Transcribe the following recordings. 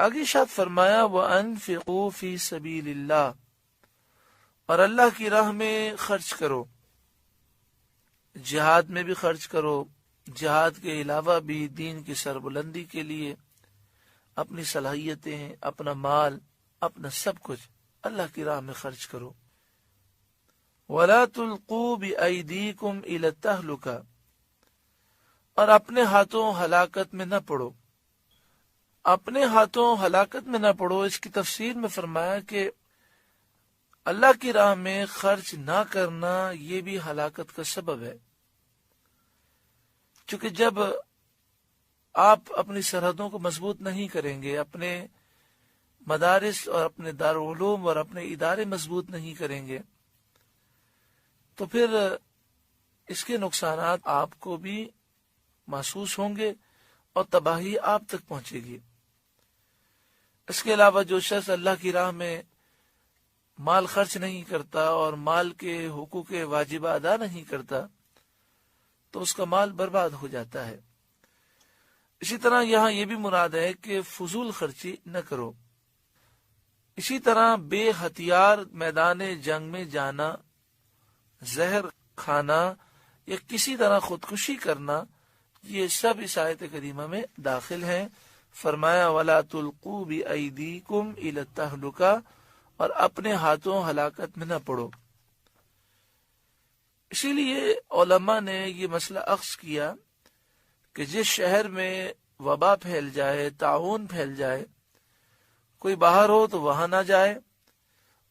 آگے ارشاد فرمایا وَأَنفِقُوا فِي سَبِيلِ اللَّهِ، اور اللہ کی راہ میں خرچ کرو، جہاد میں بھی خرچ کرو، جہاد کے علاوہ بھی دین کی سربلندی کے لیے اپنی صلاحیتیں، اپنا مال، اپنا سب کچھ اللہ کی راہ میں خرچ کرو۔ وَلَا تُلْقُوا بِأَيْدِيكُمْ إِلَى التَّهْلُكَةِ، اور اپنے ہاتھوں ہلاکت میں نہ پڑو۔ اپنے ہاتھوں ہلاکت میں نہ پڑو، اس کی تفسیر میں فرمایا کہ اللہ کی راہ میں خرچ نہ کرنا یہ بھی ہلاکت کا سبب ہے، چونکہ جب آپ اپنی سرحدوں کو مضبوط نہیں کریں گے، اپنے مدارس اور اپنے دارالعلوم اور اپنے ادارے مضبوط نہیں کریں گے، تو پھر اس کے نقصانات آپ کو بھی محسوس ہوں گے اور تباہی آپ تک پہنچے گی۔ اس کے علاوہ جو شخص اللہ کی راہ میں مال خرچ نہیں کرتا اور مال کے حقوق واجبہ ادا نہیں کرتا تو اس کا مال برباد ہو جاتا ہے۔ اسی طرح یہاں یہ بھی مراد ہے کہ فضول خرچی نہ کرو۔ اسی طرح بے ہتھیار میدان جنگ میں جانا، زہر کھانا یا کسی طرح خودکشی کرنا، یہ سب اس آیت کریمہ میں داخل ہیں۔ فرمایا وَلَا تُلْقُوا بِأَيْدِيكُمْ إِلَى التَّهْلُكَةِ، اور اپنے ہاتھوں ہلاکت میں نہ پڑو۔ اسی لیے علماء نے یہ مسئلہ اخذ کیا کہ جس شہر میں وبا پھیل جائے، طاعون پھیل جائے، کوئی باہر ہو تو وہاں نہ جائے،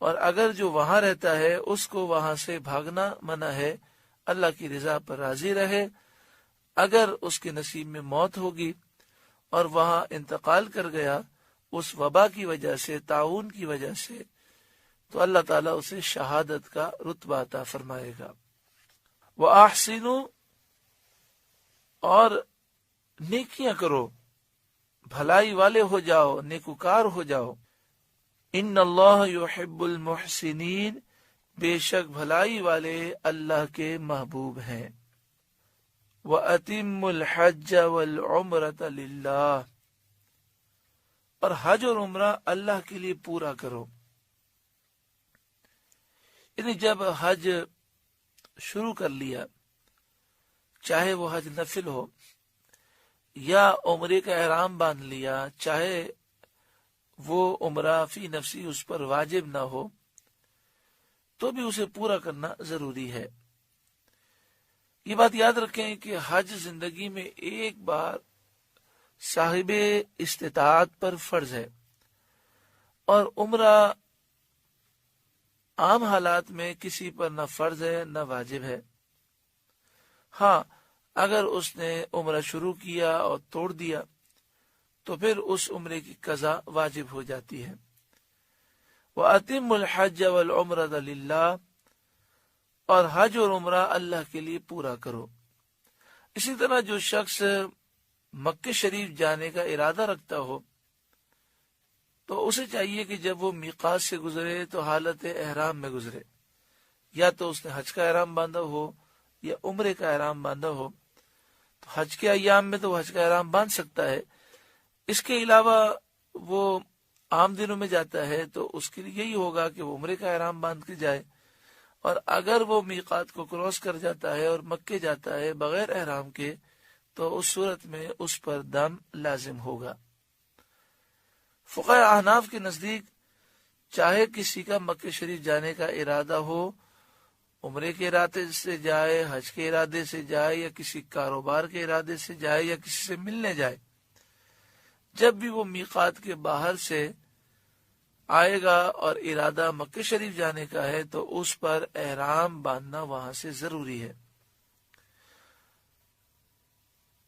اور اگر جو وہاں رہتا ہے اس کو وہاں سے بھاگنا منع ہے، اللہ کی رضا پر راضی رہے۔ اگر اس کے نصیب میں موت ہوگی اور وہاں انتقال کر گیا اس وبا کی وجہ سے، طاعون کی وجہ سے، تو اللہ تعالیٰ اسے شہادت کا رتبہ عطا فرمائے گا۔ وَأَحْسِنُوا، اور نیکیاں کرو، بھلائی والے ہو جاؤ، نیکوکار ہو جاؤ۔ ان اللہ یحب المحسنین، بے شک بھلائی والے اللہ کے محبوب ہیں۔ وَأَتِمُّ الْحَجَّ وَالْعُمْرَةَ لِلَّهِ، اور حج اور عمرہ اللہ کے لیے پورا کرو۔ یعنی جب حج شروع کر لیا، چاہے وہ حج نفل ہو یا عمرے کا احرام باندھ لیا، چاہے وہ عمرہ فی نفسی اس پر واجب نہ ہو، تو بھی اسے پورا کرنا ضروری ہے۔ یہ بات یاد رکھیں کہ حج زندگی میں ایک بار صاحب استطاعت پر فرض ہے، اور عمرہ عام حالات میں کسی پر نہ فرض ہے نہ واجب ہے۔ ہاں، اگر اس نے عمرہ شروع کیا اور توڑ دیا تو پھر اس عمرے کی قضا واجب ہو جاتی ہے۔ وَأَتِمُّ الْحَجَّ وَالْعُمْرَةَ لِلَّهِ، اور حج اور عمرہ اللہ کے لیے پورا کرو۔ اسی طرح جو شخص مکہ شریف جانے کا ارادہ رکھتا ہو تو اسے چاہیے کہ جب وہ میقات سے گزرے تو حالت احرام میں گزرے، یا تو اس نے حج کا احرام باندھا ہو یا عمرے کا احرام باندھا ہو۔ تو حج کے ایام میں تو حج کا احرام باندھ سکتا ہے، اس کے علاوہ وہ عام دنوں میں جاتا ہے تو اس کے لیے یہی ہوگا کہ وہ عمرے کا احرام باندھ کے جائے، اور اگر وہ میقات کو کراس کر جاتا ہے اور مکے جاتا ہے بغیر احرام کے تو اس صورت میں اس پر دم لازم ہوگا۔ فقہ احناف کے نزدیک چاہے کسی کا مکہ شریف جانے کا ارادہ ہو، عمرے کے ارادے سے جائے، حج کے ارادے سے جائے، یا کسی کاروبار کے ارادے سے جائے، یا کسی سے ملنے جائے، جب بھی وہ میقات کے باہر سے آئے گا اور ارادہ مکہ شریف جانے کا ہے تو اس پر احرام باندھنا وہاں سے ضروری ہے۔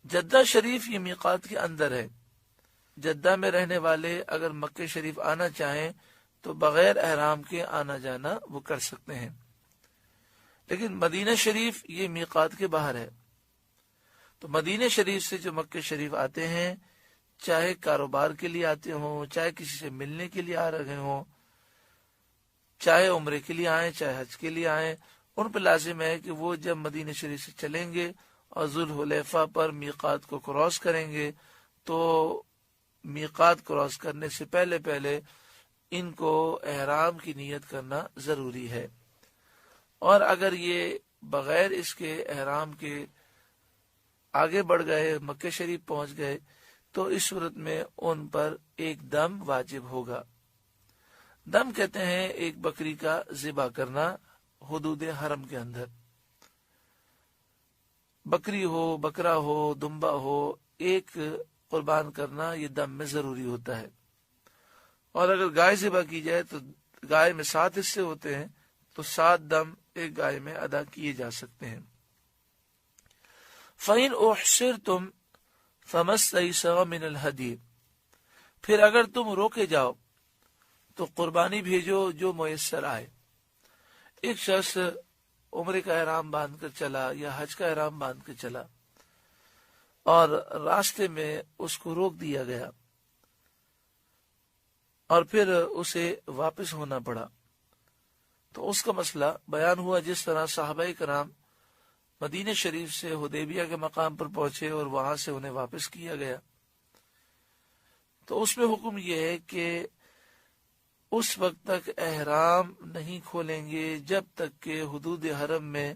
جدہ شریف یہ میقات کے اندر ہے، جدہ میں رہنے والے اگر مکہ شریف آنا چاہیں تو بغیر احرام کے آنا جانا وہ کر سکتے ہیں، لیکن مدینہ شریف یہ میقات کے باہر ہے۔ تو مدینہ شریف سے جو مکہ شریف آتے ہیں، چاہے کاروبار کے لیے آتے ہوں، چاہے کسی سے ملنے کے لیے آ رہے ہوں، چاہے عمرے کے لیے آئیں، چاہے حج کے لیے آئیں، ان پہ لازم ہے کہ وہ جب مدینہ شریف سے چلیں گے اور ذوالحلیفہ پر میقات کو کراس کریں گے تو میقات کراس کرنے سے پہلے پہلے ان کو احرام کی نیت کرنا ضروری ہے، اور اگر یہ بغیر اس کے احرام کے آگے بڑھ گئے، مکہ شریف پہنچ گئے، تو اس صورت میں ان پر ایک دم واجب ہوگا۔ دم کہتے ہیں ایک بکری کا ذبح کرنا حدود حرم کے اندر۔ بکری ہو، بکرا ہو، دمبا ہو، ایک قربان کرنا یہ دم میں ضروری ہوتا ہے۔ اور اگر گائے ذبح کی جائے تو گائے میں 7 حصے ہوتے ہیں، تو 7 دم ایک گائے میں ادا کیے جا سکتے ہیں۔ فَإِنْ أُحْصِرْتُمْ فَمَا اسْتَيْسَرَ مِنَ الْهَدْيِ، پھر اگر تم روکے جاؤ تو قربانی بھیجو جو میسر آئے۔ ایک شخص عمرے کا احرام باندھ کر چلا یا حج کا احرام باندھ کر چلا، اور راستے میں اس کو روک دیا گیا اور پھر اسے واپس ہونا پڑا، تو اس کا مسئلہ بیان ہوا جس طرح صحابہ کرام مدینہ شریف سے حدیبیہ کے مقام پر پہنچے اور وہاں سے انہیں واپس کیا گیا۔ تو اس میں حکم یہ ہے کہ اس وقت تک احرام نہیں کھولیں گے جب تک کہ حدود حرم میں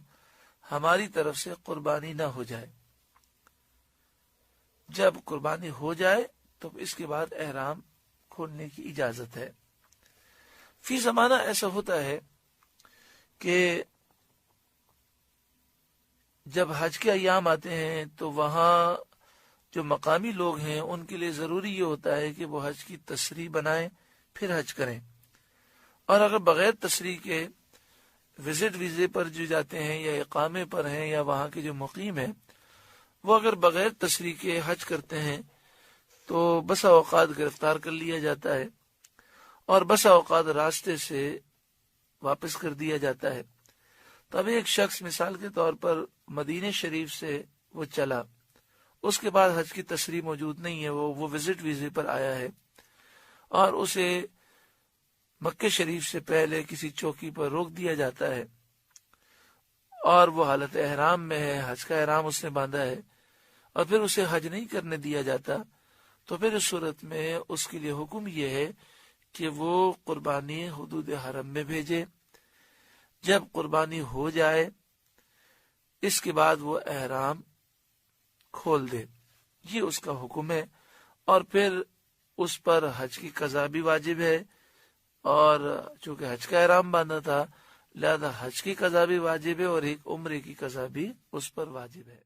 ہماری طرف سے قربانی نہ ہو جائے۔ جب قربانی ہو جائے تو اس کے بعد احرام کھولنے کی اجازت ہے۔ فی زمانہ ایسا ہوتا ہے کہ جب حج کے ایام آتے ہیں تو وہاں جو مقامی لوگ ہیں ان کے لیے ضروری یہ ہوتا ہے کہ وہ حج کی تصریح بنائیں پھر حج کریں، اور اگر بغیر تصریح کے وزٹ ویزے پر جو جاتے ہیں یا اقامے پر ہیں یا وہاں کے جو مقیم ہیں وہ اگر بغیر تصریح کے حج کرتے ہیں تو بسا اوقات گرفتار کر لیا جاتا ہے اور بسا اوقات راستے سے واپس کر دیا جاتا ہے۔ تب ایک شخص مثال کے طور پر مدینہ شریف سے وہ چلا، اس کے بعد حج کی تصریح موجود نہیں ہے، وہ وزٹ ویزے پر آیا ہے، اور اسے مکہ شریف سے پہلے کسی چوکی پر روک دیا جاتا ہے اور وہ حالت احرام میں ہے، حج کا احرام اس نے باندھا ہے، اور پھر اسے حج نہیں کرنے دیا جاتا، تو پھر اس صورت میں اس کے لیے حکم یہ ہے کہ وہ قربانی حدود حرم میں بھیجے۔ جب قربانی ہو جائے اس کے بعد وہ احرام کھول دے، یہ اس کا حکم ہے، اور پھر اس پر حج کی قضا بھی واجب ہے، اور چونکہ حج کا احرام باندھا تھا لہذا حج کی قضا بھی واجب ہے اور ایک عمرے کی قضا بھی اس پر واجب ہے۔